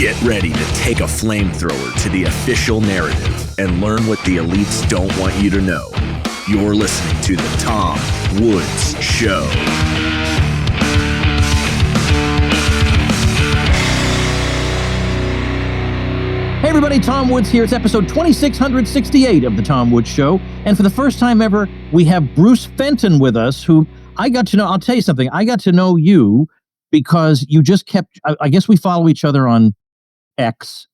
Get ready to take a flamethrower to the official narrative and learn what the elites don't want you to know. You're listening to The Tom Woods Show. Hey everybody, Tom Woods here. It's episode 2668 of The Tom Woods Show. And for the first time ever, we have Bruce Fenton with us, who I got to know. I'll tell you something. I got to know you because you just kept, I guess we follow each other on X,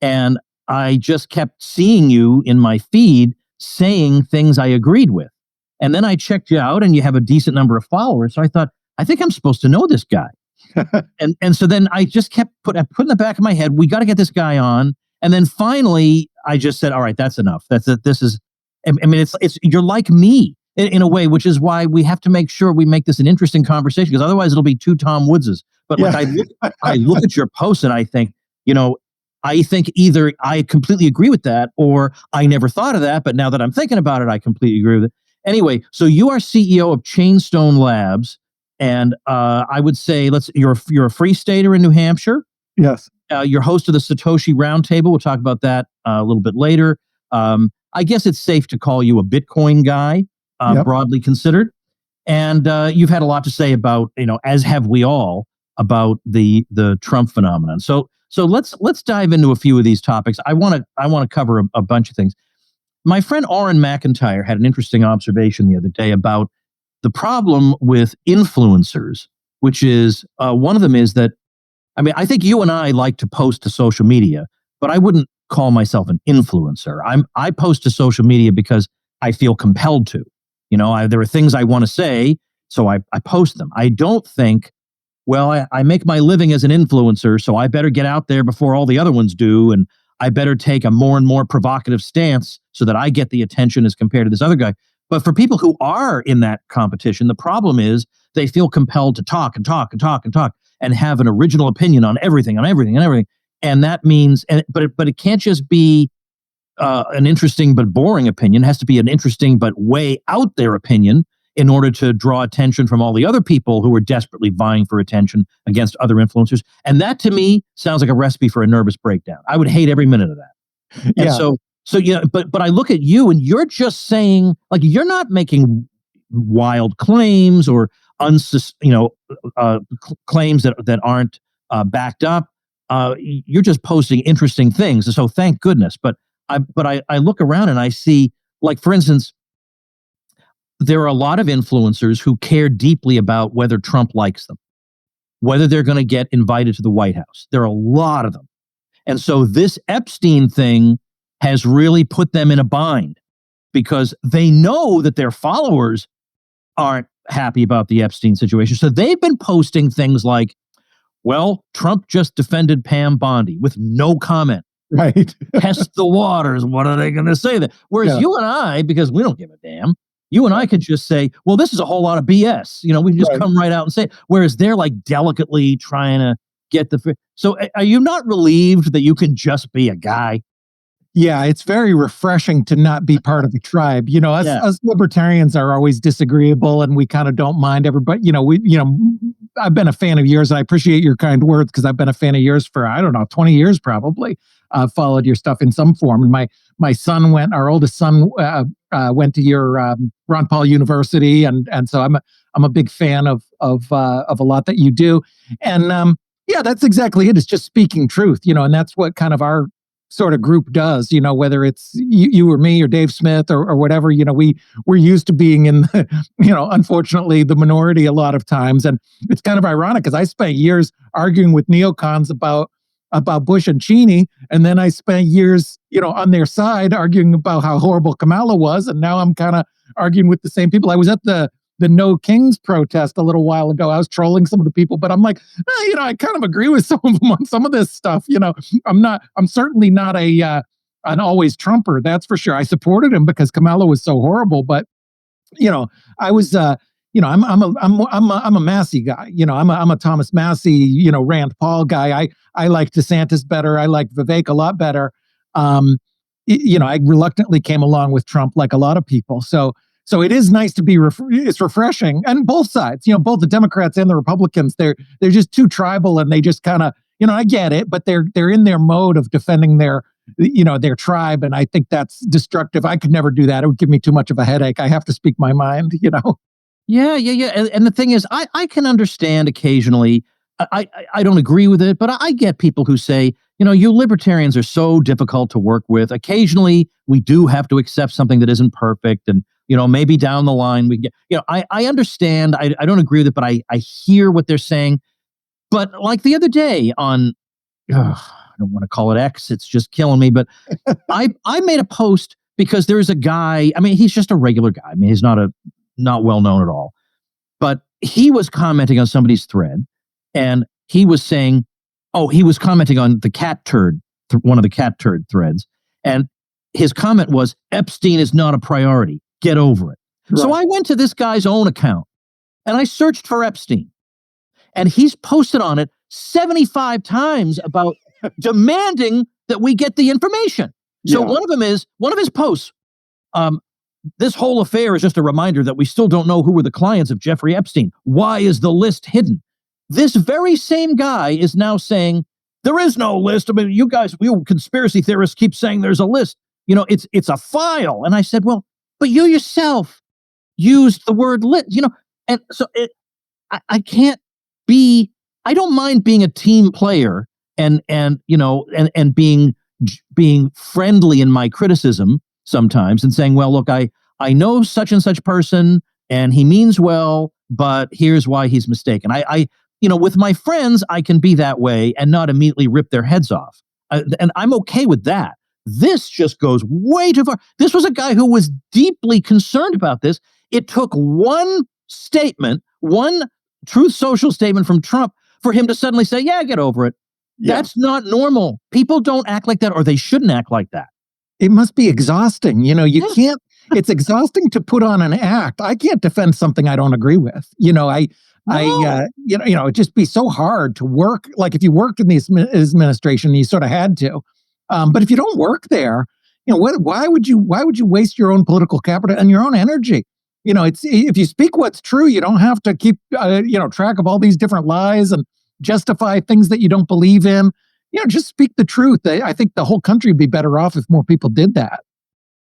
and I just kept seeing you in my feed saying things I agreed with. And then I checked you out and you have a decent number of followers. So I thought, I think I'm supposed to know this guy. and so then I just kept put in the back of my head, we got to get this guy on. And then finally I just said, all right, that's enough. That's it. This is, I mean, it's you're like me in a way, which is why we have to make sure we make this an interesting conversation, because otherwise it'll be two Tom Woodses. But yeah. I look at your posts and I think, you know, I think either I completely agree with that or I never thought of that, but now that I'm thinking about it, I completely agree with it. Anyway, so you are CEO of Chainstone Labs, and I would say you're a free stater in New Hampshire. Yes. You're host of the Satoshi Roundtable. We'll talk about that a little bit later. I guess it's safe to call you a Bitcoin guy, yep, broadly considered. And you've had a lot to say about, you know, as have we all, about the Trump phenomenon. So let's dive into a few of these topics. I want to cover a bunch of things. My friend Oren McIntyre had an interesting observation the other day about the problem with influencers, which is one of them is that, I mean, I think you and I like to post to social media, but I wouldn't call myself an influencer. I post to social media because I feel compelled to. You know, there are things I want to say, so I post them. I don't think, well, I make my living as an influencer, so I better get out there before all the other ones do, and I better take a more and more provocative stance so that I get the attention as compared to this other guy. But for people who are in that competition, the problem is they feel compelled to talk and talk and talk and talk and have an original opinion on everything. And that means, but it can't just be an interesting but boring opinion. It has to be an interesting but way out there opinion in order to draw attention from all the other people who are desperately vying for attention against other influencers. And that to me sounds like a recipe for a nervous breakdown. I would hate every minute of that. And yeah. So yeah, but I look at you and you're just saying, like, you're not making wild claims or claims that aren't backed up. You're just posting interesting things. And so thank goodness. But I look around and I see, like, for instance, there are a lot of influencers who care deeply about whether Trump likes them, whether they're going to get invited to the White House. There are a lot of them. And so this Epstein thing has really put them in a bind because they know that their followers aren't happy about the Epstein situation. So they've been posting things like, well, Trump just defended Pam Bondi with no comment. Right. Test the waters. What are they going to say? Whereas you and I, because we don't give a damn, you and I could just say, well, this is a whole lot of BS. You know, we can just come right out and say it. Whereas they're like delicately trying to get So are you not relieved that you can just be a guy? Yeah, it's very refreshing to not be part of the tribe. You know, us libertarians are always disagreeable and we kind of don't mind everybody. You know, I've been a fan of yours. And I appreciate your kind words because I've been a fan of yours for, 20 years probably. Followed your stuff in some form. And my son our oldest son went to your Ron Paul University. And so I'm a big fan of a lot that you do. And yeah, that's exactly it. It's just speaking truth, you know, and that's what kind of our sort of group does, you know, whether it's you or me or Dave Smith or whatever, you know, we're used to being in, unfortunately the minority a lot of times. And it's kind of ironic because I spent years arguing with neocons about Bush and Cheney. And then I spent years, on their side arguing about how horrible Kamala was. And now I'm kind of arguing with the same people. I was at the No Kings protest a little while ago. I was trolling some of the people, but I'm like, I kind of agree with some of them on some of this stuff. I'm certainly not an always Trumper. That's for sure. I supported him because Kamala was so horrible, but I was, I'm a Massey guy. I'm a Thomas Massey, Rand Paul guy. I like DeSantis better. I like Vivek a lot better. I reluctantly came along with Trump like a lot of people. So it is nice to be, it's refreshing. And both sides, both the Democrats and the Republicans, they're just too tribal and they just kind of, I get it, but they're in their mode of defending their tribe, and I think that's destructive. I could never do that. It would give me too much of a headache. I have to speak my mind. Yeah. And the thing is, I can understand occasionally. I don't agree with it, but I get people who say, you libertarians are so difficult to work with. Occasionally, we do have to accept something that isn't perfect, and maybe down the line we get. I understand. I don't agree with it, but I hear what they're saying. But like the other day on, I don't want to call it X. It's just killing me. But I made a post because there's a guy. I mean, he's just a regular guy. I mean, he's not well known at all. But he was commenting on somebody's thread, and he was saying, he was commenting on the cat turd, one of the cat turd threads. And his comment was, Epstein is not a priority. Get over it. Right. So I went to this guy's own account and I searched for Epstein. And he's posted on it 75 times about demanding that we get the information. So one of his posts, this whole affair is just a reminder that we still don't know who were the clients of Jeffrey Epstein. Why is the list hidden? This very same guy is now saying, there is no list. I mean, you conspiracy theorists keep saying there's a list. It's a file. And I said, well, but you yourself used the word list, and so I can't I don't mind being a team player and being friendly in my criticism sometimes and saying, well, look, I know such and such person and he means well, but here's why he's mistaken. I with my friends, I can be that way and not immediately rip their heads off. And I'm okay with that. This just goes way too far. This was a guy who was deeply concerned about this. It took one statement, one Truth Social statement from Trump for him to suddenly say, yeah, get over it. Yeah. That's not normal. People don't act like that, or they shouldn't act like that. It must be exhausting. You can't, it's exhausting to put on an act. I can't defend something I don't agree with. It'd just be so hard to work. Like if you worked in the administration, you sort of had to. But if you don't work there, why would you waste your own political capital and your own energy? If you speak what's true, you don't have to keep, track of all these different lies and justify things that you don't believe in. Just speak the truth. I think the whole country would be better off if more people did that.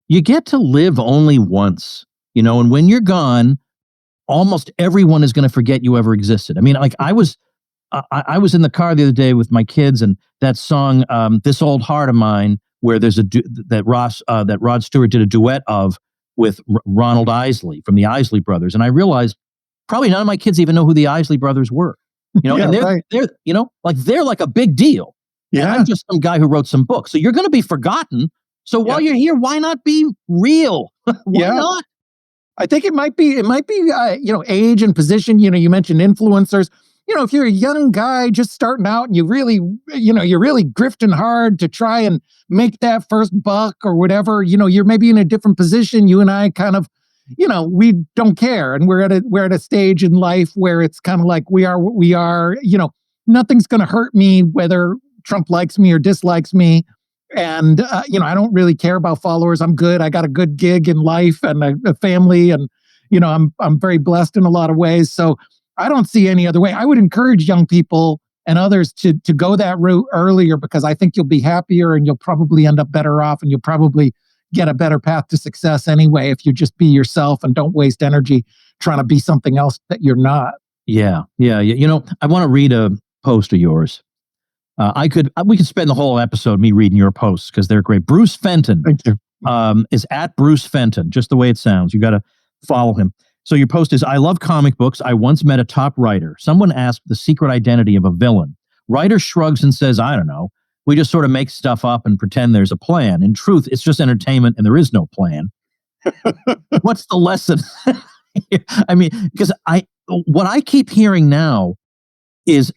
You get to live only once, and when you're gone, almost everyone is going to forget you ever existed. I mean, like I was in the car the other day with my kids, and that song, "This Old Heart of Mine," where there's that Rod Stewart did a duet of with Ronald Isley from the Isley Brothers, and I realized probably none of my kids even know who the Isley Brothers were. And they're like a big deal. Yeah, and I'm just some guy who wrote some books. So you're going to be forgotten. So while you're here, why not be real? Why not? I think it might be age and position. You mentioned influencers. If you're a young guy just starting out and you're really grifting hard to try and make that first buck or whatever, you're maybe in a different position. You and I kind of, we don't care. And we're at a stage in life where it's kind of like we are what we are. Nothing's going to hurt me, whether Trump likes me or dislikes me. And, I don't really care about followers. I'm good. I got a good gig in life and a family, and, I'm very blessed in a lot of ways. So I don't see any other way. I would encourage young people and others to go that route earlier, because I think you'll be happier and you'll probably end up better off, and you'll probably get a better path to success anyway if you just be yourself and don't waste energy trying to be something else that you're not. Yeah. I want to read a post of yours. We could spend the whole episode me reading your posts because they're great. Bruce Fenton, thank you. Is at Bruce Fenton, just the way it sounds. You got to follow him. So your post is, I love comic books. I once met a top writer. Someone asked the secret identity of a villain. Writer shrugs and says, I don't know. We just sort of make stuff up and pretend there's a plan. In truth, it's just entertainment and there is no plan. What's the lesson? I mean, because what I keep hearing now is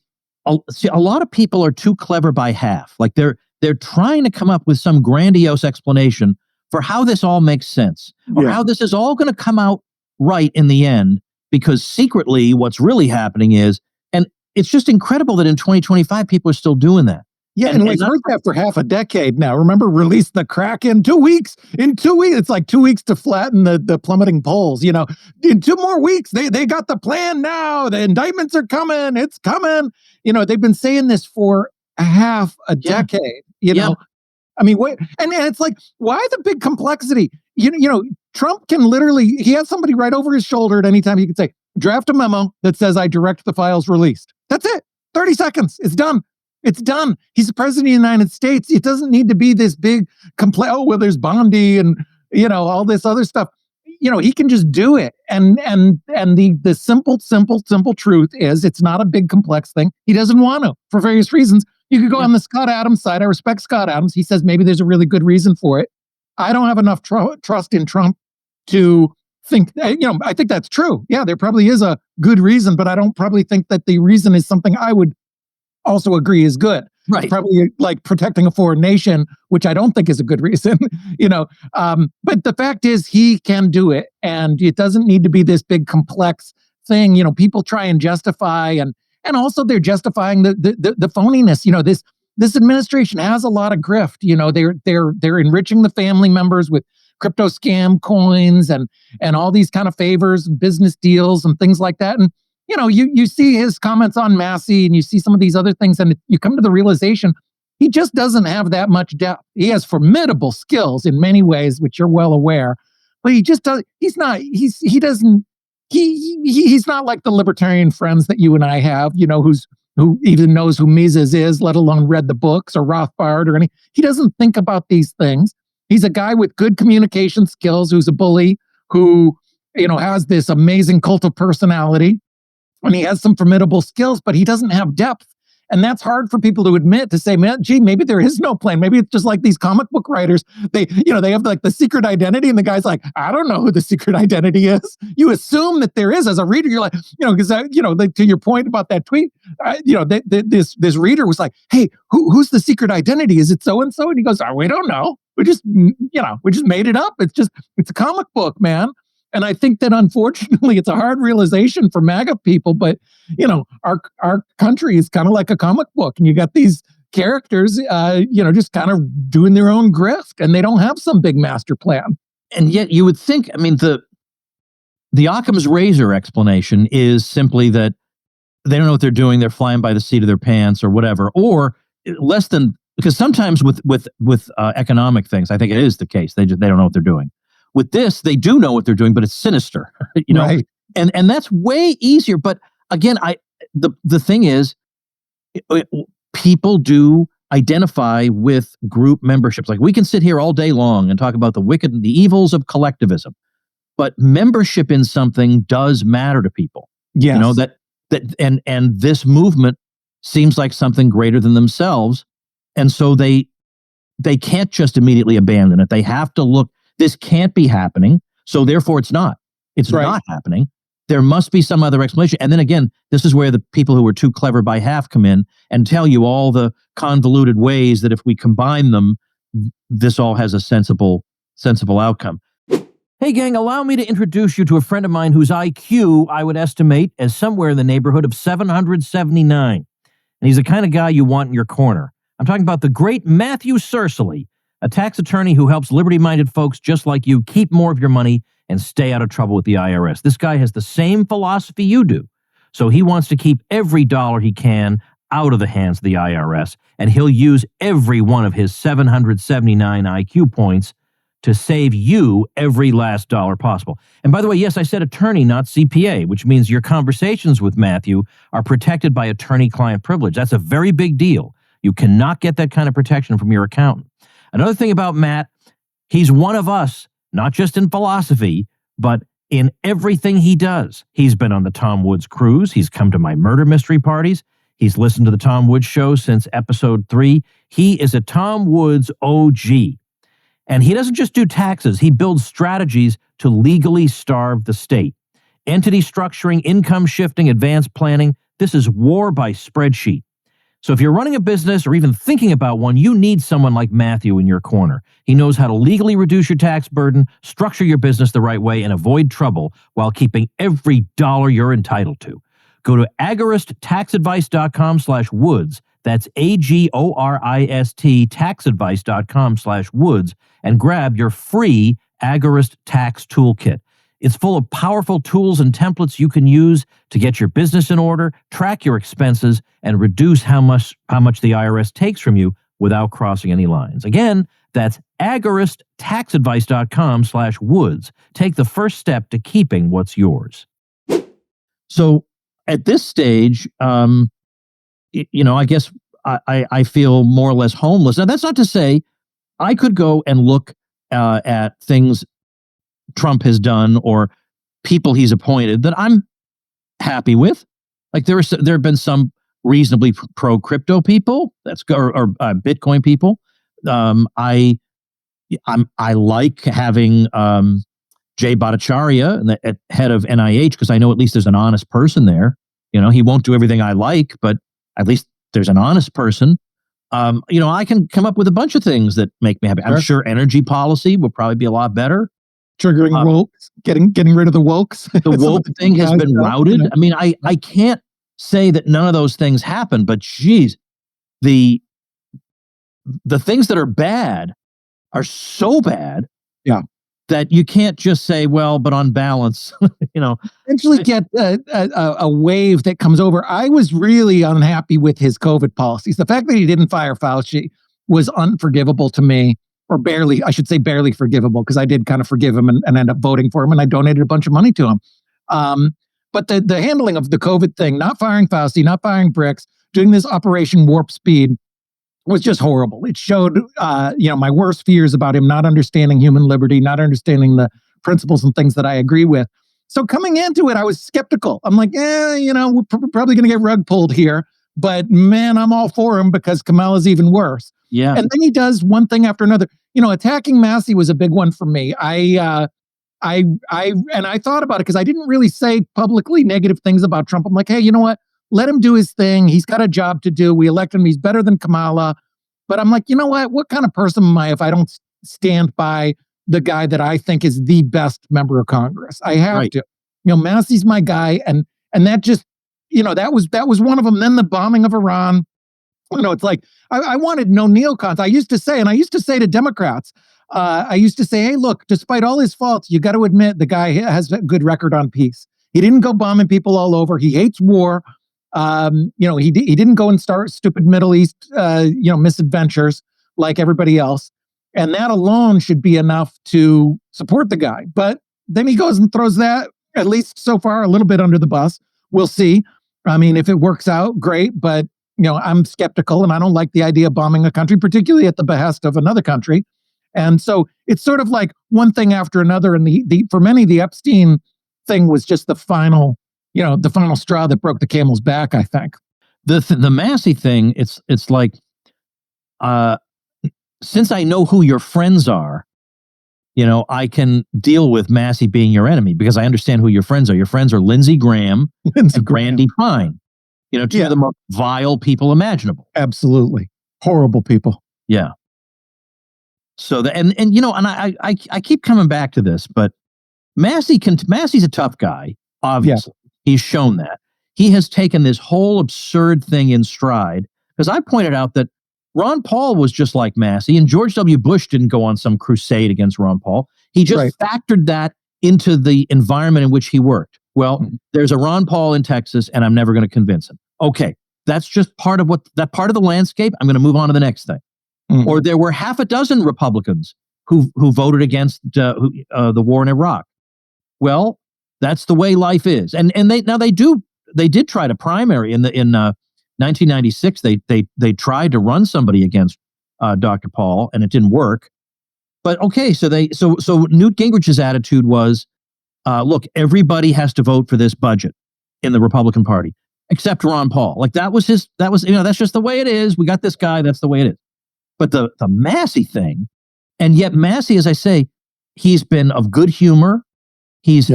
a lot of people are too clever by half. Like they're trying to come up with some grandiose explanation for how this all makes sense, or how this is all going to come out right in the end, because secretly what's really happening is, and it's just incredible that in 2025 people are still doing that. Yeah, and we've heard that for half a decade now. Remember, release the crack in 2 weeks. In 2 weeks, it's like 2 weeks to flatten the plummeting polls. In 2 more weeks, they got the plan now. The indictments are coming. It's coming. They've been saying this for half a decade, you know? I mean, and it's like, why the big complexity? You know, Trump can literally, he has somebody right over his shoulder at any time. He can say, draft a memo that says I direct the files released. That's it. 30 seconds. It's done. It's done. He's the president of the United States. It doesn't need to be this big well, there's Bondi and, you know, all this other stuff. You know, he can just do it. And the simple truth is it's not a big complex thing. He doesn't want to for various reasons. You could go on the Scott Adams side. I respect Scott Adams. He says maybe there's a really good reason for it. I don't have enough trust in Trump to think, you know, I think that's true. Yeah, there probably is a good reason, but I don't probably think that the reason is something I would also agree is good. Right. It's probably like protecting a foreign nation, which I don't think is a good reason, you know. But the fact is he can do it, and it doesn't need to be this big complex thing. You know, people try and justify, and also they're justifying the phoniness. You know, this administration has a lot of grift. You know, they're enriching the family members with crypto scam coins and all these kind of favors and business deals and things like that. And you know, you see his comments on Massey and you see some of these other things, and you come to the realization he just doesn't have that much depth. He has formidable skills in many ways, which you're well aware, but he just does. He's not like the libertarian friends that you and I have. You know, who even knows who Mises is, let alone read the books or Rothbard or any. He doesn't think about these things. He's a guy with good communication skills, who's a bully, who, you know, has this amazing cult of personality. And he has some formidable skills, but he doesn't have depth. And that's hard for people to admit, to say, man, gee, maybe there is no plan. Maybe it's just like these comic book writers. They have like the secret identity, and the guy's like, I don't know who the secret identity is. You assume that there is as a reader. You're like, you know, because to your point about that tweet, this reader was like, hey, who's the secret identity? Is it so and so? And he goes, oh, we don't know. We just made it up. It's a comic book, man. And I think that unfortunately it's a hard realization for MAGA people, but you know, our country is kind of like a comic book, and you got these characters, just kind of doing their own grift, and they don't have some big master plan. And yet you would think, I mean, the Occam's razor explanation is simply that they don't know what they're doing. They're flying by the seat of their pants or whatever, or less than, because sometimes with economic things, I think it is the case. They don't know what they're doing. With this, they do know what they're doing, but it's sinister, you know, right. And that's way easier. But again, the thing is, people do identify with group memberships. Like we can sit here all day long and talk about the wicked and the evils of collectivism, but membership in something does matter to people. Yes. You know, and this movement seems like something greater than themselves, and so they can't just immediately abandon it. They have to look. This can't be happening, so therefore it's not. It's right. not happening. There must be some other explanation. And then again, this is where the people who are too clever by half come in and tell you all the convoluted ways that if we combine them, this all has a sensible outcome. Hey gang, allow me to introduce you to a friend of mine whose IQ I would estimate as somewhere in the neighborhood of 779. And he's the kind of guy you want in your corner. I'm talking about the great Matthew Sercely, a tax attorney who helps liberty-minded folks just like you keep more of your money and stay out of trouble with the IRS. This guy has the same philosophy you do. So he wants to keep every dollar he can out of the hands of the IRS, and he'll use every one of his 779 IQ points to save you every last dollar possible. And by the way, yes, I said attorney, not CPA, which means your conversations with Matthew are protected by attorney-client privilege. That's a very big deal. You cannot get that kind of protection from your accountant. Another thing about Matt, he's one of us, not just in philosophy, but in everything he does. He's been on the Tom Woods cruise. He's come to my murder mystery parties. He's listened to the Tom Woods show since episode 3. He is a Tom Woods OG. And he doesn't just do taxes. He builds strategies to legally starve the state. Entity structuring, income shifting, advanced planning. This is war by spreadsheet. So if you're running a business or even thinking about one, you need someone like Matthew in your corner. He knows how to legally reduce your tax burden, structure your business the right way, and avoid trouble while keeping every dollar you're entitled to. Go to agoristtaxadvice.com/woods. That's AGORIST taxadvice.com/woods and grab your free Agorist Tax Toolkit. It's full of powerful tools and templates you can use to get your business in order, track your expenses, and reduce how much the IRS takes from you without crossing any lines. Again, that's agoristaxadvice.com/woods. Take the first step to keeping what's yours. So at this stage, I guess I feel more or less homeless. Now, that's not to say I could go and look at things Trump has done or people he's appointed that I'm happy with. Like there have been some reasonably pro crypto people or Bitcoin people. I like having Jay Bhattacharya at head of NIH because I know at least there's an honest person there. He won't do everything I like, but at least there's an honest person. I can come up with a bunch of things that make me happy. Sure. I'm sure energy policy will probably be a lot better. Triggering wokes, getting rid of the wokes. The woke thing has been routed. I mean, I can't say that none of those things happen, but geez, the things that are bad are so bad. Yeah. That you can't just say, well, but on balance, Eventually get a wave that comes over. I was really unhappy with his COVID policies. The fact that he didn't fire Fauci was unforgivable to me, or barely forgivable, because I did kind of forgive him and end up voting for him, and I donated a bunch of money to him. But the handling of the COVID thing, not firing Fauci, not firing Bricks, doing this Operation Warp Speed, was just horrible. It showed, my worst fears about him not understanding human liberty, not understanding the principles and things that I agree with. So coming into it, I was skeptical. I'm like, we're probably going to get rug pulled here. But man, I'm all for him because Kamala's even worse. Yeah. And then he does one thing after another. Attacking Massey was a big one for me. I thought about it because I didn't really say publicly negative things about Trump. I'm like, hey, you know what? Let him do his thing. He's got a job to do. We elect him. He's better than Kamala. But I'm like, you know what? What kind of person am I if I don't stand by the guy that I think is the best member of Congress? I have to. Massey's my guy. And that just, that was one of them. Then the bombing of Iran. It's like, I wanted no neocons. I used to say to Democrats, hey, look, despite all his faults, you got to admit the guy has a good record on peace. He didn't go bombing people all over. He hates war. He didn't go and start stupid Middle East, misadventures like everybody else. And that alone should be enough to support the guy. But then he goes and throws that, at least so far, a little bit under the bus. We'll see. I mean, if it works out, great. But, I'm skeptical and I don't like the idea of bombing a country, particularly at the behest of another country. And so it's sort of like one thing after another. And for many, the Epstein thing was just the final straw that broke the camel's back, I think. The Massey thing, it's like, since I know who your friends are, I can deal with Massey being your enemy because I understand who your friends are. Your friends are Lindsey Graham and Brandy Fine. Two of the most vile people imaginable. Absolutely. Horrible people. Yeah. So I keep coming back to this, but Massey's a tough guy, obviously. Yeah. He's shown that. He has taken this whole absurd thing in stride, because I pointed out that Ron Paul was just like Massey, and George W. Bush didn't go on some crusade against Ron Paul. He just factored that into the environment in which he worked. Well, there's a Ron Paul in Texas, and I'm never going to convince him. Okay, that's just part of the landscape. I'm going to move on to the next thing. Mm-hmm. Or there were half a dozen Republicans who voted against the war in Iraq. Well, that's the way life is, and they did try to primary in 1996. They tried to run somebody against Dr. Paul, and it didn't work. But okay, so Newt Gingrich's attitude was, look, everybody has to vote for this budget in the Republican Party except Ron Paul. Like that's just the way it is. We got this guy. That's the way it is. But the Massey thing, and yet Massey, as I say, he's been of good humor. He's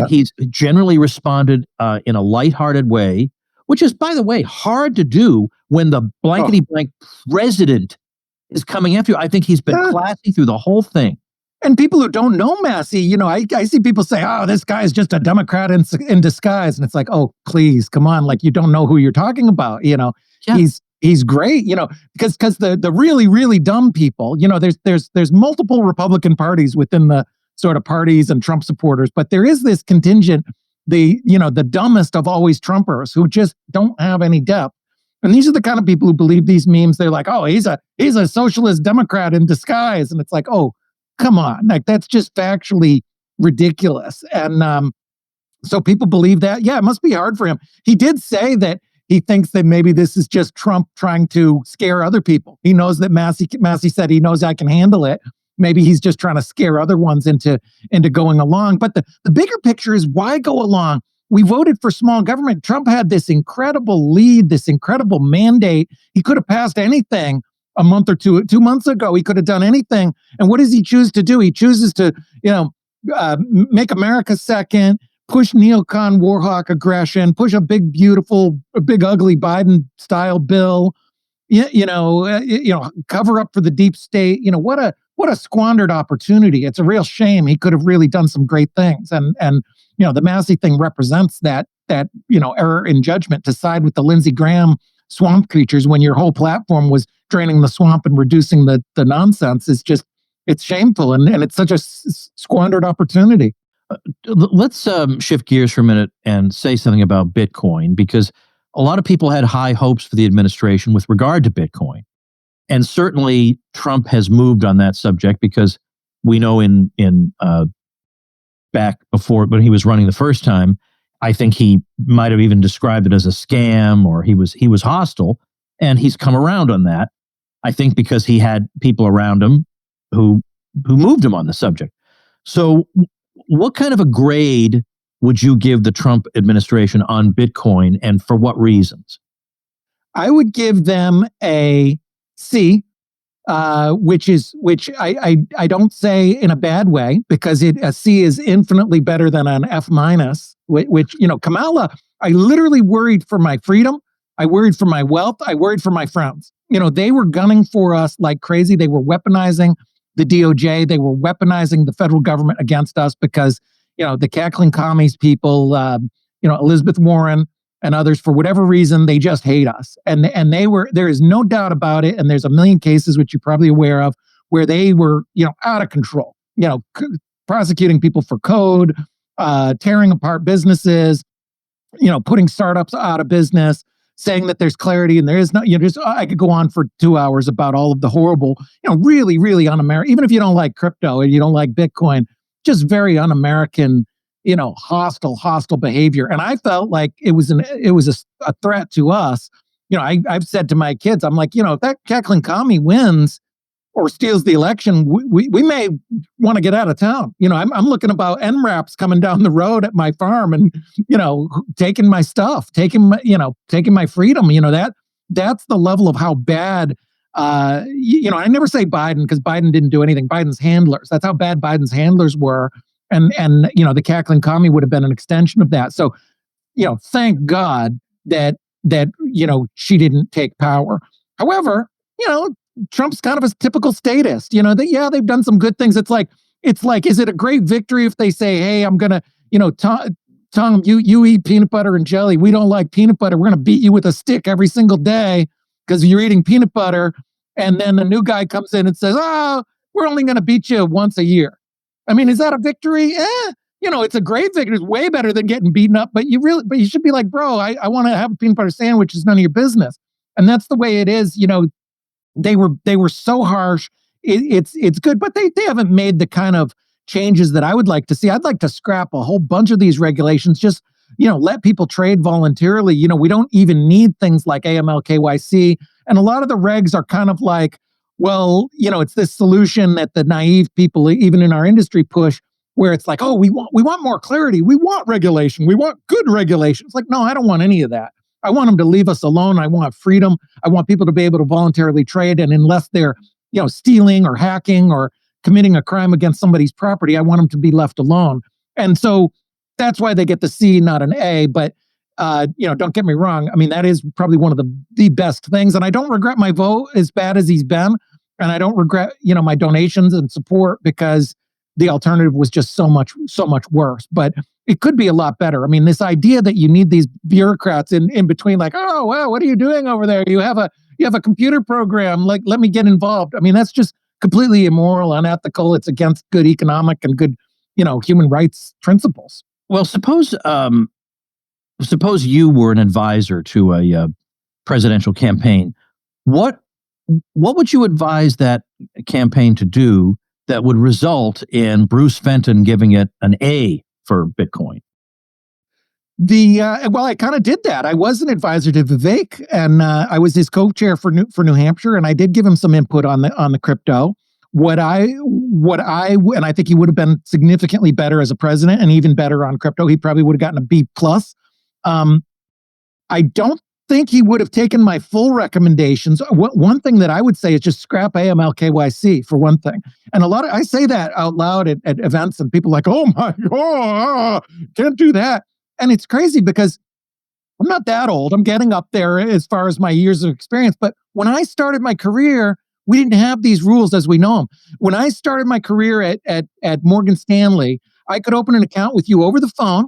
generally responded in a lighthearted way, which is, by the way, hard to do when the blankety blank president is coming after you. I think he's been classy through the whole thing. And people who don't know Massey, I see people say, "Oh, this guy is just a Democrat in disguise," and it's like, "Oh, please, come on! Like, you don't know who you're talking about." He's great, because the really, really dumb people, there's multiple Republican parties within the sort of parties and Trump supporters. But there is this contingent, the dumbest of always Trumpers who just don't have any depth. And these are the kind of people who believe these memes. They're like, oh, he's a socialist Democrat in disguise. And it's like, oh, come on. Like, that's just factually ridiculous. And so people believe that. Yeah, it must be hard for him. He did say that he thinks that maybe this is just Trump trying to scare other people. He knows that Massey said he knows I can handle it. Maybe he's just trying to scare other ones into going along. But the bigger picture is, why go along? We voted for small government. Trump had this incredible lead, this incredible mandate. He could have passed anything a month or 2 months ago. He could have done anything. And what does he choose to do? He chooses to, make America second, push neocon warhawk aggression, push a big ugly Biden style bill, cover up for the deep state. What a squandered opportunity. It's a real shame. He could have really done some great things. And the Massey thing represents that error in judgment, to side with the Lindsey Graham swamp creatures when your whole platform was draining the swamp and reducing the nonsense. It's shameful. And it's such a squandered opportunity. Let's shift gears for a minute and say something about Bitcoin, because a lot of people had high hopes for the administration with regard to Bitcoin. And certainly Trump has moved on that subject, because we know in back before, when he was running the first time, I think he might have even described it as a scam, or he was hostile, and he's come around on that. I think because he had people around him who moved him on the subject. So what kind of a grade would you give the Trump administration on Bitcoin, and for what reasons? I would give them a C, which I don't say in a bad way, because a C is infinitely better than an F minus. Which Kamala, I literally worried for my freedom. I worried for my wealth. I worried for my friends. They were gunning for us like crazy. They were weaponizing the DOJ. They were weaponizing the federal government against us because, the cackling commies people, Elizabeth Warren and others, for whatever reason, they just hate us. And there is no doubt about it. And there's a million cases, which you're probably aware of, where they were, out of control, prosecuting people for code, tearing apart businesses, putting startups out of business, saying that there's clarity and there is not, I could go on for 2 hours about all of the horrible, really, really un-American, even if you don't like crypto and you don't like Bitcoin, just very un-American, hostile behavior. And I felt like it was a threat to us. I've said to my kids, I'm like, if that cackling commie wins or steals the election, we may want to get out of town. I'm looking about NRAPs coming down the road at my farm and, taking my stuff, taking my freedom. That's the level of how bad, I never say Biden, because Biden didn't do anything. Biden's handlers, that's how bad Biden's handlers were. And the cackling commie would have been an extension of that. So, thank God that she didn't take power. However, Trump's kind of a typical statist, they've done some good things. It's like, is it a great victory if they say, hey, I'm going to, Tom, you eat peanut butter and jelly. We don't like peanut butter. We're going to beat you with a stick every single day because you're eating peanut butter. And then the new guy comes in and says, oh, we're only going to beat you once a year. I mean, is that a victory? It's a great victory. It's way better than getting beaten up, but you should be like, bro, I want to have a peanut butter sandwich. It's none of your business. And that's the way it is. They were so harsh. It's good, but they haven't made the kind of changes that I would like to see. I'd like to scrap a whole bunch of these regulations. Just, let people trade voluntarily. We don't even need things like AML, KYC. And a lot of the regs are kind of like, well, it's this solution that the naive people, even in our industry, push, where it's like, oh, we want more clarity. We want regulation. We want good regulation. It's like, no, I don't want any of that. I want them to leave us alone. I want freedom. I want people to be able to voluntarily trade. And unless they're, stealing or hacking or committing a crime against somebody's property, I want them to be left alone. And so that's why they get the C, not an A. But, don't get me wrong. I mean, that is probably one of the best things. And I don't regret my vote as bad as he's been. And I don't regret, my donations and support, because the alternative was just so much worse. But it could be a lot better. I mean, this idea that you need these bureaucrats in between, like, oh, wow, what are you doing over there? You have a computer program, let me get involved. I mean, that's just completely immoral, unethical. It's against good economic and good human rights principles. Well, suppose you were an advisor to a presidential campaign. What would you advise that campaign to do that would result in Bruce Fenton giving it an A for Bitcoin? Well, I kind of did that. I was an advisor to Vivek, and I was his co-chair for New Hampshire, and I did give him some input on the crypto. And I think he would have been significantly better as a president, and even better on crypto. He probably would have gotten a B+. I don't think he would have taken my full recommendations. One thing that I would say is just scrap AML KYC for one thing. And I say that out loud at events, and people are like, oh my God, can't do that. And it's crazy because I'm not that old. I'm getting up there as far as my years of experience. But when I started my career, we didn't have these rules as we know them. When I started my career at Morgan Stanley, I could open an account with you over the phone.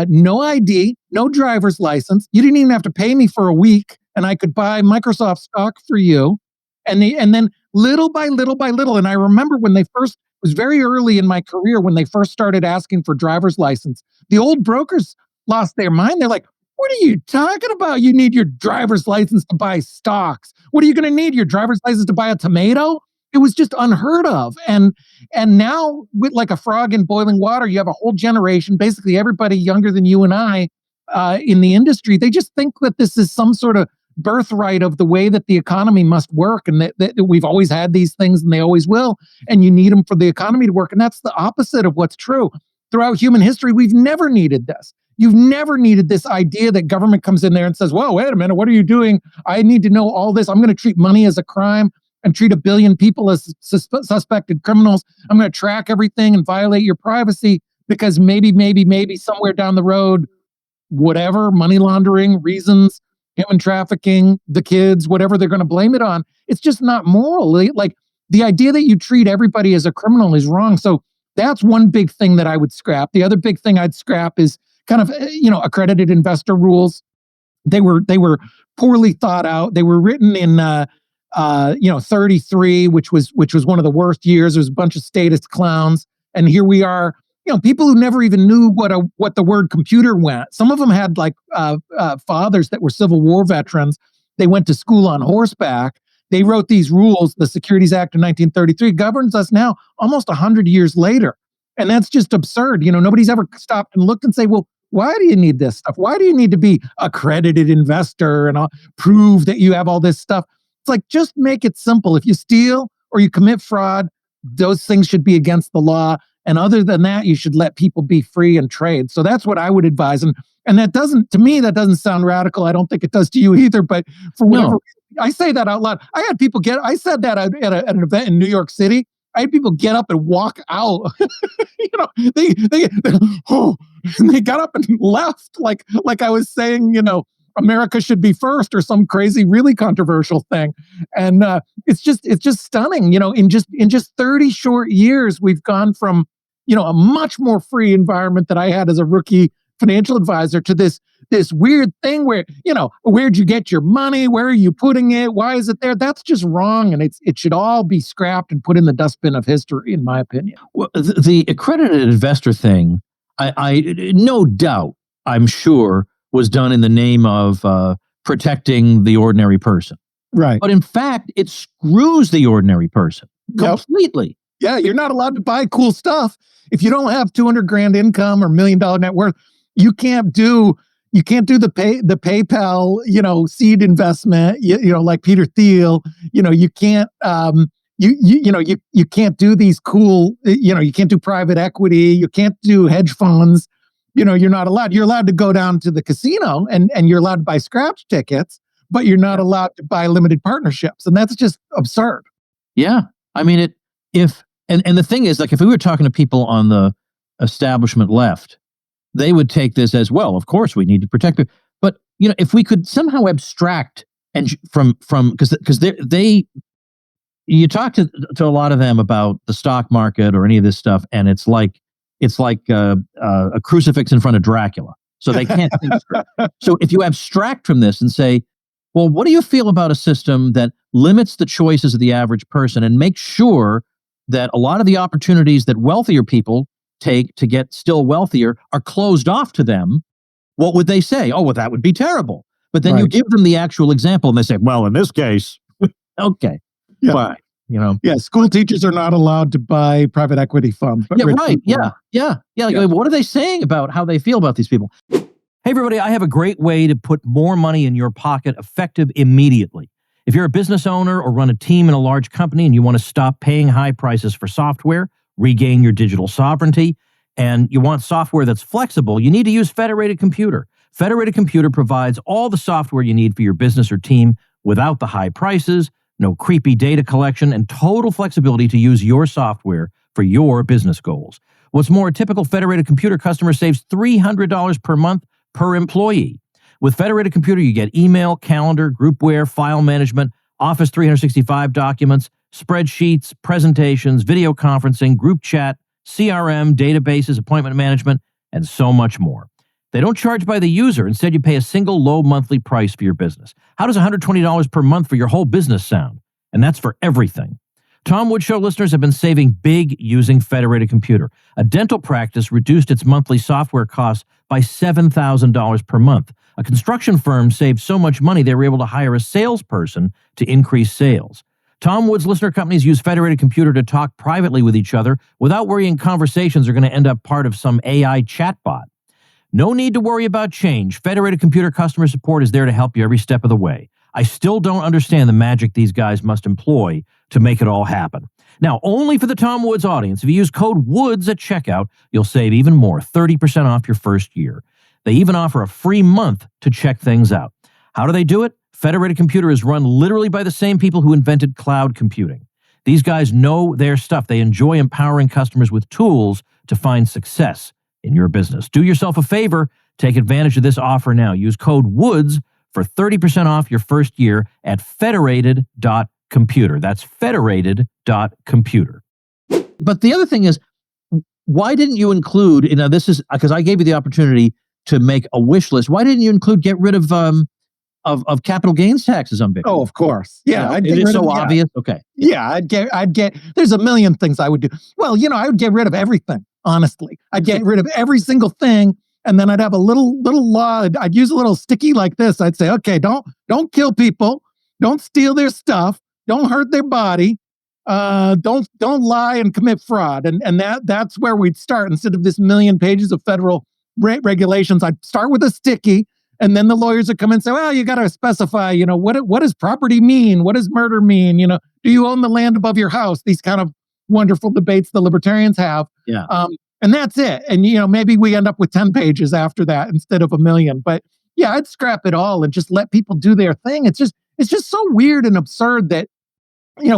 No ID, no driver's license. You didn't even have to pay me for a week, and I could buy Microsoft stock for you. And then little by little, and I remember when it was very early in my career when they first started asking for driver's license. The old brokers lost their mind. They're like, what are you talking about? You need your driver's license to buy stocks. What are you going to need? Your driver's license to buy a tomato? It was just unheard of. And now, with like a frog in boiling water, you have a whole generation, basically everybody younger than you and I in the industry. They just think that this is some sort of birthright of the way that the economy must work, and that we've always had these things and they always will, and you need them for the economy to work. And that's the opposite of what's true. Throughout human history, we've never needed this. You've never needed this idea that government comes in there and says, whoa, wait a minute, what are you doing? I need to know all this. I'm going to treat money as a crime and treat 1 billion people as suspected criminals. I'm going to track everything and violate your privacy because maybe somewhere down the road, whatever, money laundering, reasons, human trafficking, the kids, whatever they're going to blame it on. It's just not moral. Like the idea that you treat everybody as a criminal is wrong. So that's one big thing that I would scrap. The other big thing I'd scrap is kind of, accredited investor rules. They were poorly thought out. They were written in 33, which was one of the worst years. There was a bunch of statist clowns, and here we are. People who never even knew what the word computer meant. Some of them had fathers that were Civil War veterans. They went to school on horseback. They wrote these rules. The Securities Act of 1933 governs us now, almost 100 years later, and that's just absurd. Nobody's ever stopped and looked and say, well, why do you need this stuff? Why do you need to be accredited investor and prove that you have all this stuff? It's like, just make it simple. If you steal or you commit fraud, those things should be against the law. And other than that, you should let people be free and trade. So that's what I would advise. And that doesn't sound radical. I don't think it does to you either. But for whatever reason, I say that out loud. I said that at an event in New York City. I had people get up and walk out. They got up and left like I was saying, America should be first or some crazy, really controversial thing. And it's just stunning. In just 30 short years, we've gone from, a much more free environment that I had as a rookie financial advisor to this weird thing where, where'd you get your money? Where are you putting it? Why is it there? That's just wrong. And it should all be scrapped and put in the dustbin of history, in my opinion. Well, the accredited investor thing, I no doubt, I'm sure, was done in the name of protecting the ordinary person. Right. But in fact, it screws the ordinary person completely. Yeah, you're not allowed to buy cool stuff. If you don't have 200 grand income or $1 million net worth, you can't do the PayPal, seed investment, like Peter Thiel. You can't you can't do these cool, you can't do private equity, you can't do hedge funds. You're not allowed. You're allowed to go down to the casino and you're allowed to buy scratch tickets, but you're not allowed to buy limited partnerships. And that's just absurd. Yeah. I mean, and the thing is, like, if we were talking to people on the establishment left, they would take this as, well, of course we need to protect it. But, if we could somehow abstract and from because you talk to a lot of them about the stock market or any of this stuff, and it's like a crucifix in front of Dracula. So they can't think straight. So if you abstract from this and say, well, what do you feel about a system that limits the choices of the average person and makes sure that a lot of the opportunities that wealthier people take to get still wealthier are closed off to them, what would they say? Oh, well, that would be terrible. But then you give them the actual example and they say, well, in this case, okay, fine. School teachers are not allowed to buy private equity funds. But Like, what are they saying about how they feel about these people? Hey, everybody, I have a great way to put more money in your pocket effective immediately. If you're a business owner or run a team in a large company and you want to stop paying high prices for software, regain your digital sovereignty, and you want software that's flexible, you need to use Federated Computer. Federated Computer provides all the software you need for your business or team without the high prices, no creepy data collection, and total flexibility to use your software for your business goals. What's more, a typical Federated Computer customer saves $300 per month per employee. With Federated Computer, you get email, calendar, groupware, file management, Office 365 documents, spreadsheets, presentations, video conferencing, group chat, CRM, databases, appointment management, and so much more. They don't charge by the user. Instead, you pay a single low monthly price for your business. How does $120 per month for your whole business sound? And that's for everything. Tom Woods Show listeners have been saving big using Federated Computer. A dental practice reduced its monthly software costs by $7,000 per month. A construction firm saved so much money they were able to hire a salesperson to increase sales. Tom Woods listener companies use Federated Computer to talk privately with each other without worrying conversations are going to end up part of some AI chatbot. No need to worry about change. Federated Computer customer support is there to help you every step of the way. I still don't understand the magic these guys must employ to make it all happen. Now, only for the Tom Woods audience, if you use code WOODS at checkout, you'll save even more, 30% off your first year. They even offer a free month to check things out. How do they do it? Federated Computer is run literally by the same people who invented cloud computing. These guys know their stuff. They enjoy empowering customers with tools to find success in your business. Do yourself a favor. Take advantage of this offer now. Use code WOODS for 30% off your first year at federated.computer. That's federated.computer. But the other thing is, why didn't you include, this is because I gave you the opportunity to make a wish list. Why didn't you include get rid of capital gains taxes on Bitcoin? Oh, of course. Yeah. It's so obvious. Okay. Yeah. I'd get, there's a million things I would do. Well, I would get rid of everything, honestly. I'd get rid of every single thing. And then I'd have a little law. I'd use a little sticky like this. I'd say, okay, don't kill people. Don't steal their stuff. Don't hurt their body. Don't lie and commit fraud. And that's where we'd start. Instead of this million pages of federal regulations, I'd start with a sticky. And then the lawyers would come in and say, well, you got to specify, what does property mean? What does murder mean? Do you own the land above your house? These kind of wonderful debates the libertarians have. Yeah. And that's it. And, maybe we end up with 10 pages after that instead of a million. But yeah, I'd scrap it all and just let people do their thing. It's just so weird and absurd that,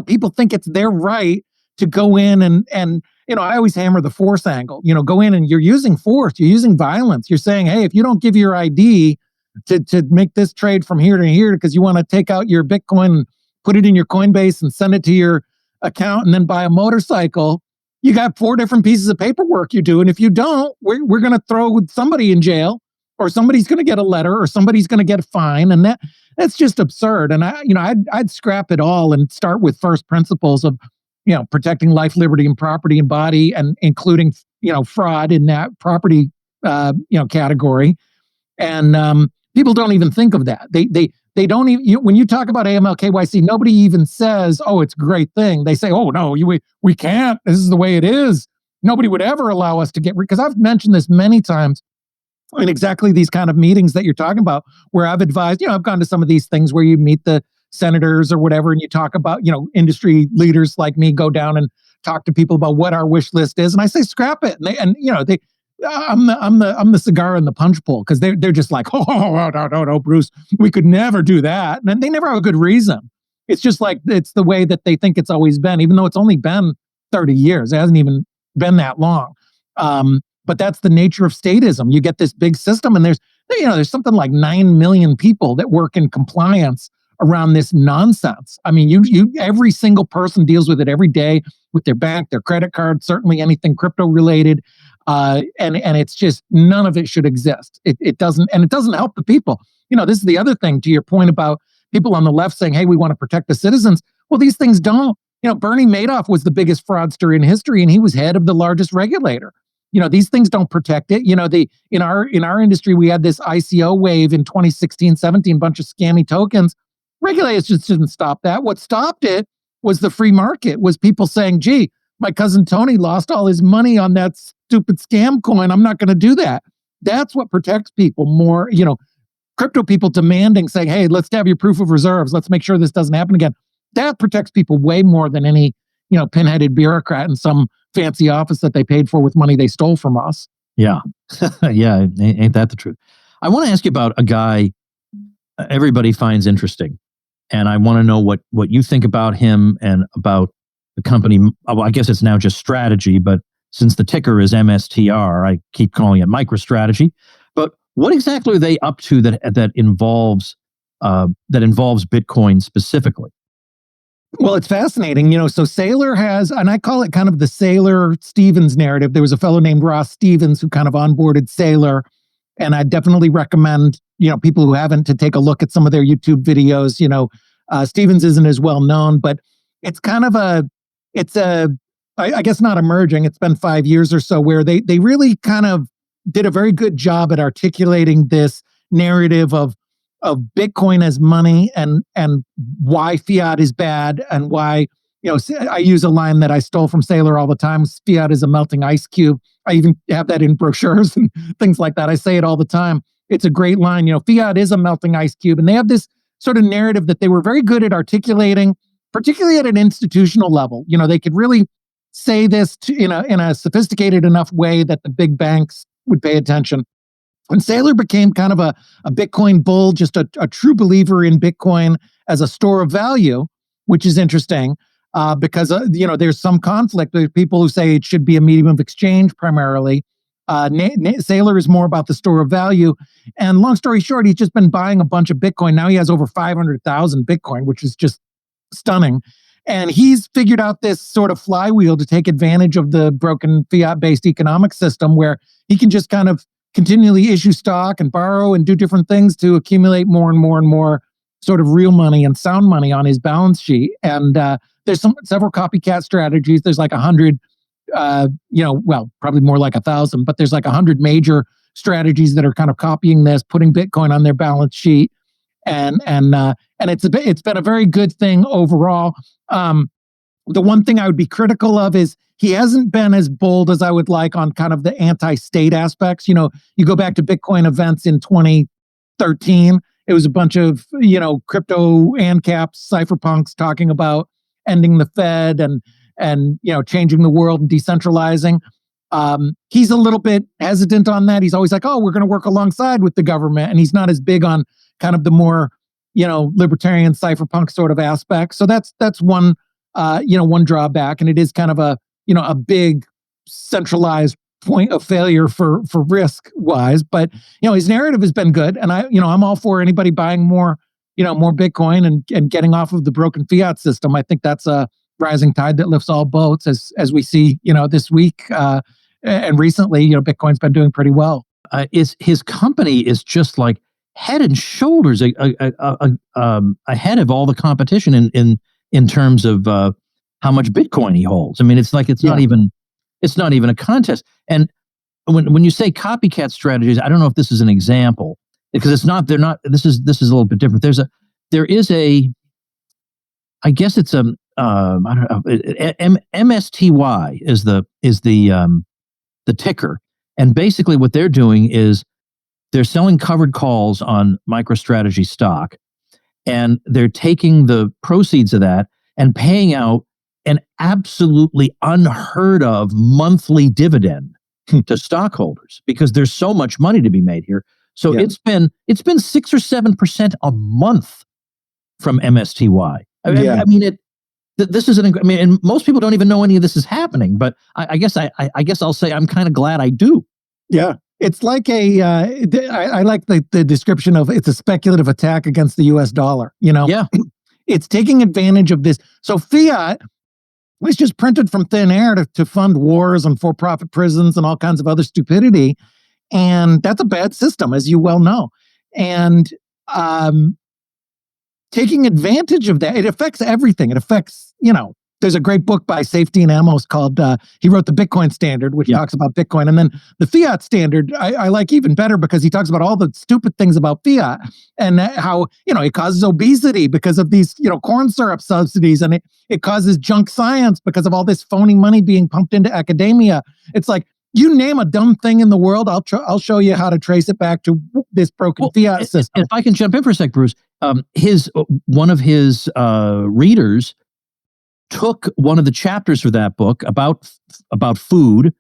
people think it's their right to go in and I always hammer the force angle, go in and you're using force, you're using violence. You're saying, hey, if you don't give your ID to make this trade from here to here because you want to take out your Bitcoin, put it in your Coinbase and send it to your account and then buy a motorcycle, you got 4 different pieces of paperwork you do. And if you don't, we're going to throw somebody in jail or somebody's going to get a letter or somebody's going to get a fine. And that's just absurd. And I'd scrap it all and start with first principles of, protecting life, liberty, and property and body, and including, fraud in that property, category. And people don't even think of that. They don't even, when you talk about AML KYC, nobody even says, oh, it's a great thing. They say, oh, no, we can't. This is the way it is. Nobody would ever allow us to get, because I've mentioned this many times in exactly these kind of meetings that you're talking about, where I've advised, I've gone to some of these things where you meet the senators or whatever, and you talk about, industry leaders like me go down and talk to people about what our wish list is. And I say, scrap it. I'm the cigar in the punch bowl, because they're just like, oh, no, Bruce, we could never do that. And they never have a good reason. It's just like, it's the way that they think it's always been, even though it's only been 30 years. It hasn't even been that long. But that's the nature of statism. You get this big system, and there's something like 9 million people that work in compliance around this nonsense. I mean, you every single person deals with it every day with their bank, their credit card, certainly anything crypto related. And it's just, none of it should exist. It doesn't help the people. This is the other thing, to your point about people on the left saying, hey, we want to protect the citizens. Well, these things don't. Bernie Madoff was the biggest fraudster in history, and he was head of the largest regulator. these things don't protect it. In our industry, we had this ICO wave in 2016, 17, bunch of scammy tokens. Regulators just didn't stop that. What stopped it was the free market, was people saying, gee, my cousin Tony lost all his money on that stupid scam coin. I'm not going to do that. That's what protects people more, crypto people demanding, saying, hey, let's have your proof of reserves. Let's make sure this doesn't happen again. That protects people way more than any, pinheaded bureaucrat in some fancy office that they paid for with money they stole from us. Yeah. Yeah. Ain't that the truth? I want to ask you about a guy everybody finds interesting. And I want to know what you think about him and about the company. Well, I guess it's now just Strategy, but since the ticker is MSTR, I keep calling it Microstrategy. But what exactly are they up to that involves Bitcoin specifically? Well, it's fascinating. So Saylor has, and I call it kind of the Saylor-Stevens narrative. There was a fellow named Ross Stevens who kind of onboarded Saylor, and I definitely recommend, people who haven't, to take a look at some of their YouTube videos. Stevens isn't as well known, but it's kind of I guess not emerging. It's been 5 years or so where they really kind of did a very good job at articulating this narrative of Bitcoin as money and why fiat is bad, and why, I use a line that I stole from Saylor all the time: fiat is a melting ice cube. I even have that in brochures and things like that. I say it all the time. It's a great line. Fiat is a melting ice cube. And they have this sort of narrative that they were very good at articulating, particularly at an institutional level. They could really say this in a sophisticated enough way that the big banks would pay attention. When Saylor became kind of a Bitcoin bull, just a true believer in Bitcoin as a store of value, which is interesting because, there's some conflict. There's people who say it should be a medium of exchange primarily. Saylor is more about the store of value. And long story short, he's just been buying a bunch of Bitcoin. Now he has over 500,000 Bitcoin, which is just stunning. And he's figured out this sort of flywheel to take advantage of the broken fiat-based economic system, where he can just kind of continually issue stock and borrow and do different things to accumulate more and more and more sort of real money and sound money on his balance sheet. And there's several copycat strategies. There's like 100, probably more like 1,000, but there's like 100 major strategies that are kind of copying this, putting Bitcoin on their balance sheet. And it's been a very good thing overall. The one thing I would be critical of is he hasn't been as bold as I would like on kind of the anti-state aspects. You go back to Bitcoin events in 2013, it was a bunch of, crypto ANCAPs, cypherpunks talking about ending the Fed and changing the world and decentralizing. He's a little bit hesitant on that. He's always like, oh, we're going to work alongside with the government. And he's not as big on kind of the more, libertarian cypherpunk sort of aspect. So that's one, one drawback. And it is kind of a big centralized point of failure for risk wise. But, his narrative has been good. And I'm all for anybody buying more Bitcoin and getting off of the broken fiat system. I think that's a rising tide that lifts all boats, as we see, this week and recently, Bitcoin's been doing pretty well. His company is just like head and shoulders ahead of all the competition in terms of how much Bitcoin he holds. I mean, it's like it's not even a contest. And when you say copycat strategies, I don't know if this is an example, because it's not. They're not. This is a little bit different. I guess it's I don't know. MSTY is the ticker, and basically what they're doing is they're selling covered calls on MicroStrategy stock, and they're taking the proceeds of that and paying out an absolutely unheard of monthly dividend to stockholders, because there's so much money to be made here. So it's been 6 or 7% a month from MSTY. I mean, this is and most people don't even know any of this is happening. But I guess I'll say I'm kind of glad I do. Yeah, it's like I like the description of it's a speculative attack against the U.S. dollar. Yeah, it's taking advantage of this. So fiat was just printed from thin air to fund wars and for-profit prisons and all kinds of other stupidity. And that's a bad system, as you well know. And taking advantage of that, it affects everything. It affects, there's a great book by Safety and Amos called, he wrote the Bitcoin Standard, which talks about Bitcoin. And then the Fiat Standard, I like even better because he talks about all the stupid things about fiat and how, it causes obesity because of these, corn syrup subsidies. And it causes junk science because of all this phony money being pumped into academia. It's like, you name a dumb thing in the world, I'll show you how to trace it back to this broken fiat system. If I can jump in for a sec, Bruce, one of his readers took one of the chapters for that book about food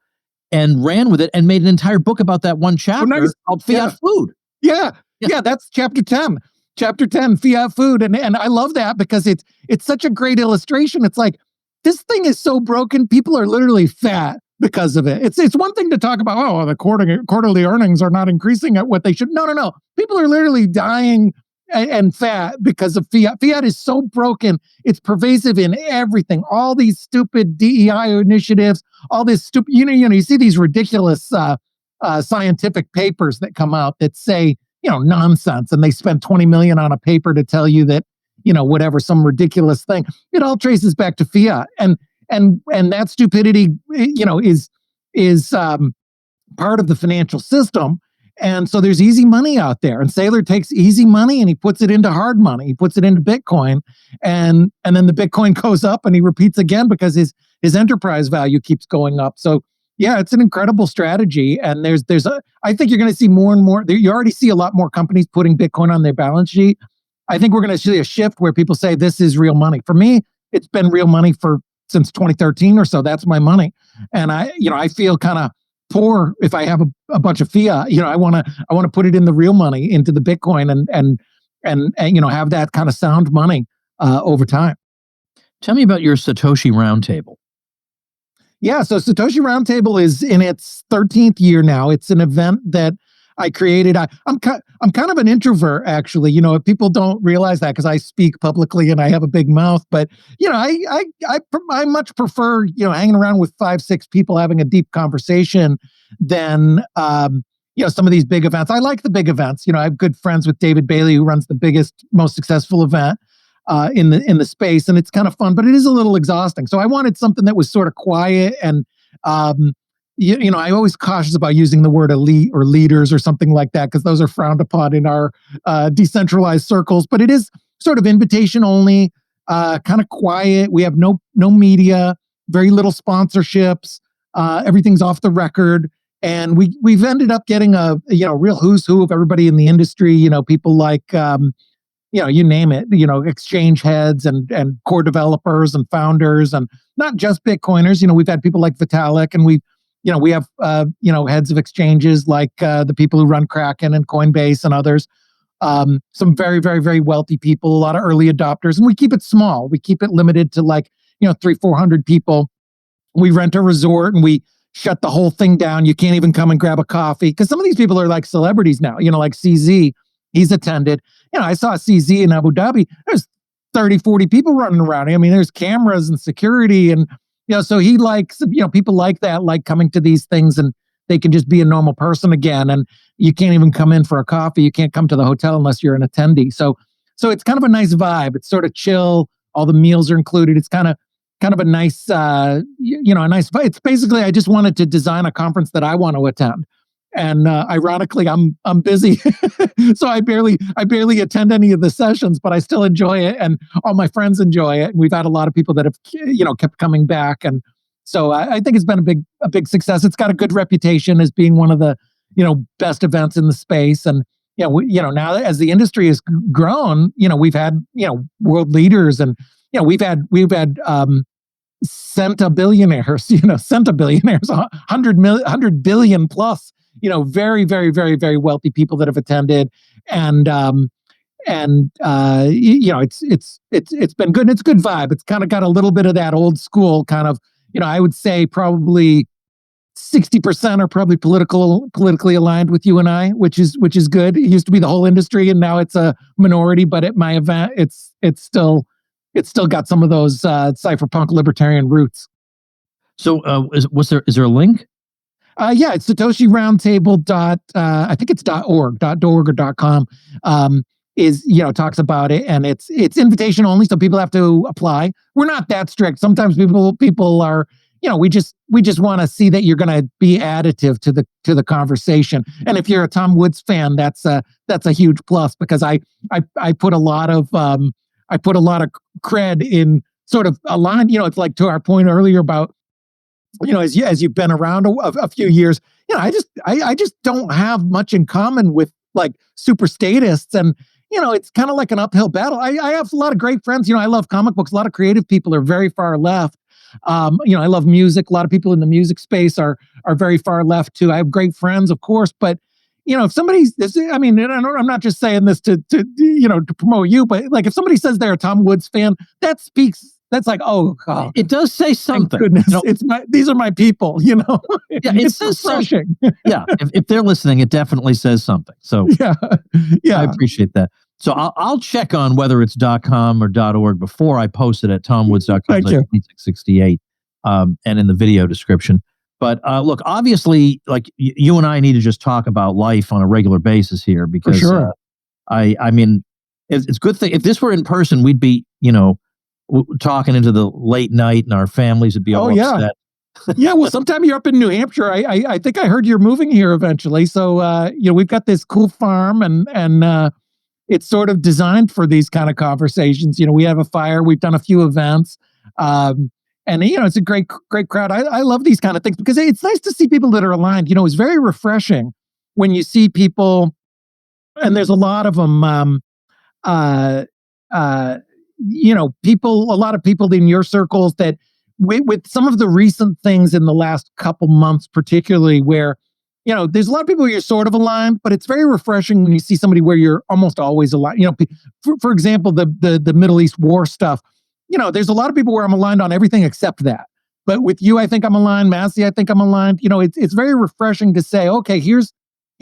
and ran with it and made an entire book about that one chapter called Fiat Food. Yeah, that's chapter 10. Chapter 10, Fiat Food. And I love that because it's such a great illustration. It's like, this thing is so broken, people are literally fat because of it. It's one thing to talk about, the quarterly earnings are not increasing at what they should. No. People are literally dying and fat because of fiat. Fiat is so broken. It's pervasive in everything. All these stupid DEI initiatives, all this stupid, you see these ridiculous scientific papers that come out that say, nonsense. And they spend 20 million on a paper to tell you that, whatever, some ridiculous thing. It all traces back to fiat. And that stupidity, is part of the financial system. And so there's easy money out there. And Saylor takes easy money and he puts it into hard money. He puts it into Bitcoin. And then the Bitcoin goes up and he repeats again because his enterprise value keeps going up. So yeah, it's an incredible strategy. And I think you're going to see more and more. You already see a lot more companies putting Bitcoin on their balance sheet. I think we're going to see a shift where people say this is real money. For me, it's been real money since 2013 or so. That's my money. And I feel kind of poor if I have a bunch of fiat. I want to put it in the real money, into the Bitcoin, and have that kind of sound money over time. Tell me about your Satoshi Roundtable. Yeah, so Satoshi Roundtable is in its 13th year now. It's an event that I created. I'm kind of an introvert, actually. People don't realize that because I speak publicly and I have a big mouth. But I much prefer hanging around with 5-6 people having a deep conversation than some of these big events. I like the big events. I have good friends with David Bailey, who runs the biggest, most successful event in the space, and it's kind of fun, but it is a little exhausting. So I wanted something that was sort of quiet and. I always cautious about using the word elite or leaders or something like that because those are frowned upon in our decentralized circles. But it is sort of invitation only, kind of quiet. We have no media, very little sponsorships. Everything's off the record, and we've ended up getting a real who's who of everybody in the industry. People like you name it. Exchange heads and core developers and founders, and not just Bitcoiners. We've had people like Vitalik, and we have, heads of exchanges like the people who run Kraken and Coinbase and others. Some very, very, very wealthy people, a lot of early adopters. And we keep it small. We keep it limited to 300-400 people. We rent a resort and we shut the whole thing down. You can't even come and grab a coffee because some of these people are like celebrities now, like CZ. He's attended. I saw CZ in Abu Dhabi. There's 30, 40 people running around. I mean, there's cameras and security and so he likes, people like that, like coming to these things and they can just be a normal person again. And you can't even come in for a coffee. You can't come to the hotel unless you're an attendee. So it's kind of a nice vibe. It's sort of chill. All the meals are included. It's kind of a nice, a nice vibe. It's basically, I just wanted to design a conference that I want to attend. And ironically, I'm busy, so I barely attend any of the sessions, but I still enjoy it, and all my friends enjoy it. And we've had a lot of people that have, kept coming back, and so I think it's been a big success. It's got a good reputation as being one of the best events in the space, and now as the industry has grown, we've had world leaders, and we've had centabillionaires, centabillionaires, 100 billion plus. Very, very, very, very wealthy people that have attended, and it's been good. And it's a good vibe. It's kind of got a little bit of that old school kind of, I would say probably 60% are probably politically aligned with you and I, which is good. It used to be the whole industry, and now it's a minority. But at my event, it's still got some of those cypherpunk libertarian roots. So, is there a link? Yeah, it's Satoshi Roundtable I think it's .org or .com. talks about it, and it's invitation only, so people have to apply. We're not that strict. Sometimes people are, we just want to see that you're going to be additive to the conversation. And if you're a Tom Woods fan, that's a huge plus, because I put a lot of cred in sort of a line. It's like, to our point earlier about, as you've been around a few years, I just don't have much in common with like super statists, and it's kind of like an uphill battle. I have a lot of great friends. I love comic books. A lot of creative people are very far left. I love music. A lot of people in the music space are very far left too. I have great friends, of course, but if somebody's, I'm not just saying this to promote you, but like if somebody says they're a Tom Woods fan, that's like, oh God, it does say something. Thank goodness, these are my people. Yeah, it says refreshing. Yeah, if they're listening, it definitely says something. So yeah, I appreciate that. So I'll check on whether it's .com or .org before I post it at tomwoods.com/68, and in the video description. But look, obviously, like you and I need to just talk about life on a regular basis here, because for sure. I mean, it's a good thing. If this were in person, we'd be, talking into the late night, and our families would be all upset. Yeah, well, sometime you're up in New Hampshire. I think I heard you're moving here eventually. So, we've got this cool farm, and it's sort of designed for these kind of conversations. We have a fire. We've done a few events. And it's a great crowd. I love these kind of things because it's nice to see people that are aligned. It's very refreshing when you see people, and there's a lot of them, a lot of people in your circles that with some of the recent things in the last couple months, particularly where, there's a lot of people where you're sort of aligned, but it's very refreshing when you see somebody where you're almost always aligned. For example, the Middle East war stuff, there's a lot of people where I'm aligned on everything except that. But with you, I think I'm aligned. Massey, I think I'm aligned. It's very refreshing to say, okay, here's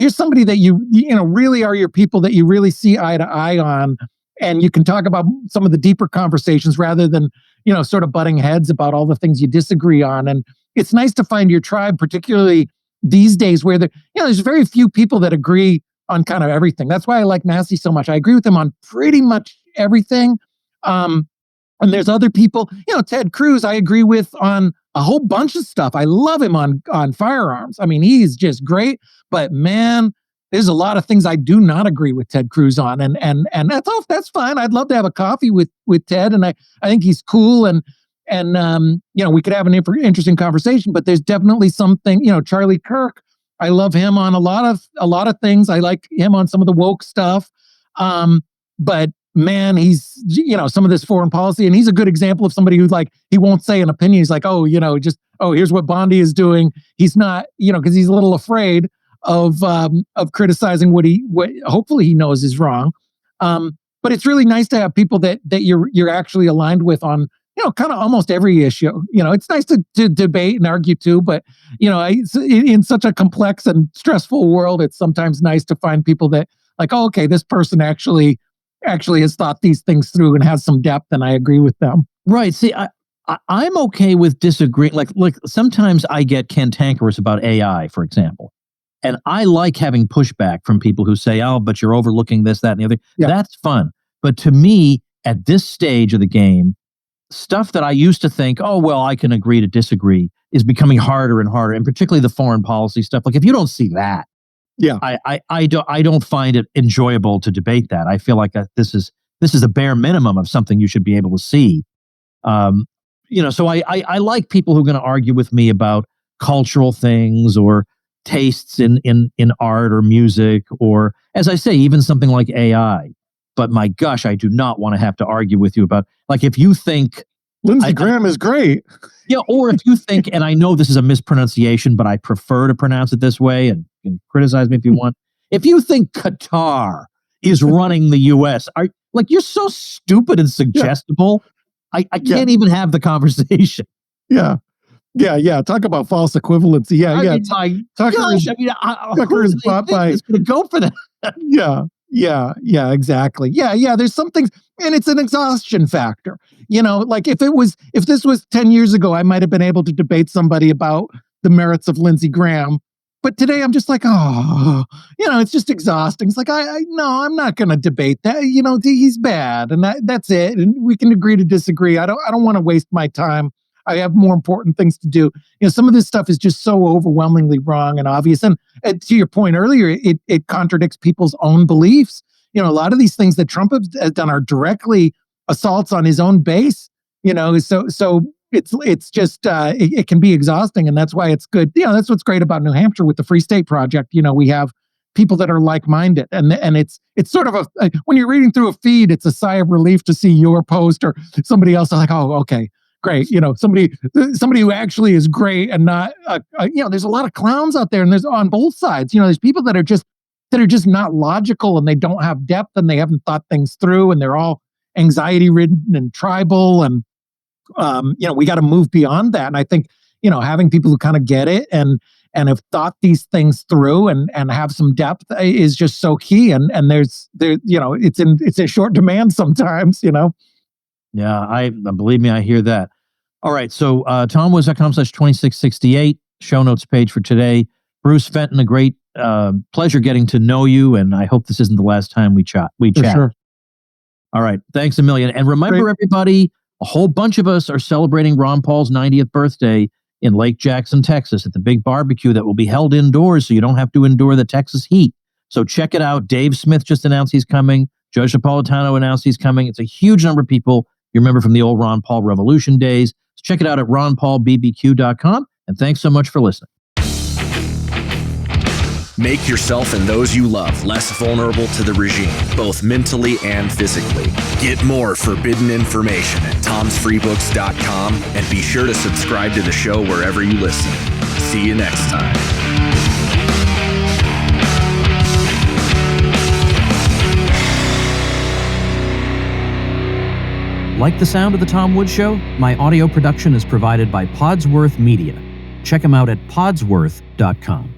somebody that you really are your people, that you really see eye to eye on. And you can talk about some of the deeper conversations rather than, sort of butting heads about all the things you disagree on. And it's nice to find your tribe, particularly these days where there's very few people that agree on kind of everything. That's why I like Massey so much. I agree with him on pretty much everything. And there's other people, Ted Cruz, I agree with on a whole bunch of stuff. I love him on firearms. I mean, he's just great, but man, there's a lot of things I do not agree with Ted Cruz on, and that's fine. I'd love to have a coffee with Ted, and I think he's cool, and we could have an interesting conversation. But there's definitely something, Charlie Kirk. I love him on a lot of things. I like him on some of the woke stuff, but man, he's some of this foreign policy, and he's a good example of somebody who's like, he won't say an opinion. He's like, here's what Bondi is doing. He's not, because he's a little afraid of criticizing what hopefully he knows is wrong. But it's really nice to have people that you're actually aligned with on, kind of almost every issue. It's nice to debate and argue too, but in such a complex and stressful world, it's sometimes nice to find people that like, oh, okay, this person actually has thought these things through and has some depth, and I agree with them. Right. See, I'm okay with disagreeing. Like sometimes I get cantankerous about AI, for example. And I like having pushback from people who say, oh, but you're overlooking this, that, and the other. Yeah. That's fun. But to me, at this stage of the game, stuff that I used to think, oh, well, I can agree to disagree, is becoming harder and harder, and particularly the foreign policy stuff. Like, if you don't see that, yeah, I don't find it enjoyable to debate that. I feel like this is a bare minimum of something you should be able to see. So I like people who are going to argue with me about cultural things or tastes in art or music, or, as I say, even something like AI. But my gosh, I do not want to have to argue with you about, like, if you think Lindsey Graham is great. Yeah, or if you think, and I know this is a mispronunciation, but I prefer to pronounce it this way, and you can criticize me if you want. If you think Qatar is running the U.S., you're so stupid and suggestible. Yeah. I can't even have the conversation. Yeah. Yeah. Talk about false equivalency. Yeah. Tucker is bought by. It's going to go for that. Yeah. Exactly. Yeah. There's some things, and it's an exhaustion factor. Like if this was 10 years ago, I might have been able to debate somebody about the merits of Lindsey Graham. but today I'm just like, it's just exhausting. It's like, no, I'm not going to debate that. He's bad, and that's it. And we can agree to disagree. I don't want to waste my time. I have more important things to do. Some of this stuff is just so overwhelmingly wrong and obvious. And to your point earlier, it contradicts people's own beliefs. A lot of these things that Trump has done are directly assaults on his own base. So it's just it can be exhausting, and that's why it's good. That's what's great about New Hampshire with the Free State Project. We have people that are like-minded, and it's sort of when you're reading through a feed, it's a sigh of relief to see your post or somebody else. Like, oh, okay, great. Somebody who actually is great and not. There's a lot of clowns out there, and there's on both sides. There's people that are just not logical, and they don't have depth, and they haven't thought things through, and they're all anxiety-ridden and tribal, and we got to move beyond that. And I think having people who kind of get it and have thought these things through and have some depth is just so key. And it's in short demand sometimes. Yeah, believe me, I hear that. All right, so TomWoods.com/2668 show notes page for today. Bruce Fenton, a great pleasure getting to know you, and I hope this isn't the last time we chat. Sure. All right, thanks a million. And remember, everybody, a whole bunch of us are celebrating Ron Paul's 90th birthday in Lake Jackson, Texas, at the big barbecue that will be held indoors, so you don't have to endure the Texas heat. So check it out. Dave Smith just announced he's coming. Joe Napolitano announced he's coming. It's a huge number of people you remember from the old Ron Paul Revolution days. So check it out at ronpaulbbq.com. And thanks so much for listening. Make yourself and those you love less vulnerable to the regime, both mentally and physically. Get more forbidden information at tomsfreebooks.com and be sure to subscribe to the show wherever you listen. See you next time. Like the sound of The Tom Woods Show? My audio production is provided by Podsworth Media. Check them out at podsworth.com.